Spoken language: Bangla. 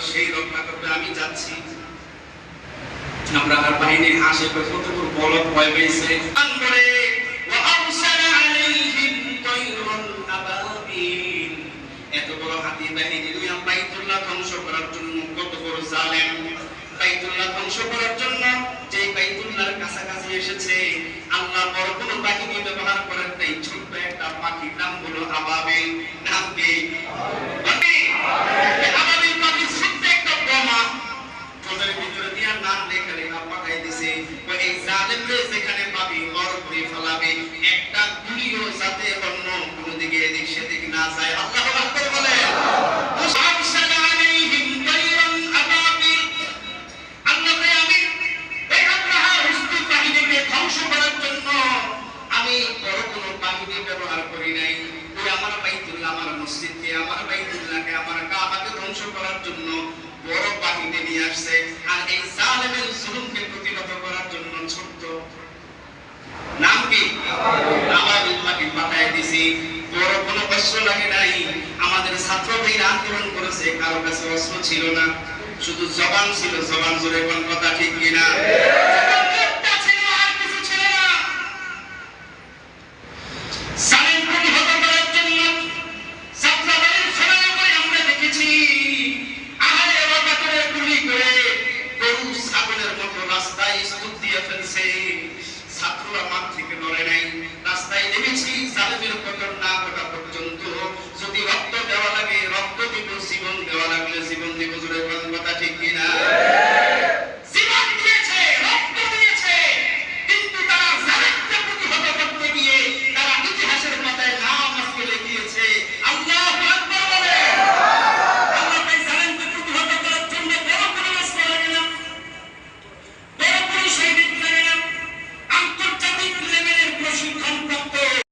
সেই রক্ষা করবে, আমি যাচ্ছি। আব্রাহার বাহিনী হাসে কতটুকু বড় ভয় পেয়েছে। এত বড় হাতি বাহিনী নিয়ে বাইতুল্লাহ ধ্বংস করার জন্য, কত বড় জালেম! বাইতুল্লাহ ধ্বংস করার জন্য যে বাইতুল্লাহর কাছাকাছি এসেছে, আল্লাহ বড় কোনো বাহিনী ব্যবহার করেন নাই। ছোট্ট একটা পাখির নাম হলো আবাবিল। নাম কি? আবাবিল পাখি ছোট্ট একটা বোমা ওদের ভিতরে দিয়ে নাম লেখা লেখা পাঠাই দিছে। এই জালেমকে যেখানে পাবি মর করে ফেলাবে, একটা গুলিও যাতে অন্য কোনো দিকে এদিক সেদিক না যায়। আল্লাহু আকবার বলে। আমি বড় কোনো বাহিনী ব্যবহার করি নাই। ওই আমার বাইতুল্লাহ, আমার মসজিদকে, আমার বাইতুল্লাহকে, আমার কাবাকে ধ্বংস করার জন্য বড় বাহিনী নিয়ে আসছে। আর এই জালেমের জুলুমকে প্রতিহত করার জন্য ছোট্ট নাম কি? আবাবিল পাখি পাঠায় দিছি। বড় কোনো অস্ত্র লাগে নাই। আমাদের ছাত্র ভাইরা আন্দোলন করেছে, কারো কাছে অস্ত্র ছিল না, শুধু জবান ছিল। জবান জোরে কোন কথা ঠিক কিনা?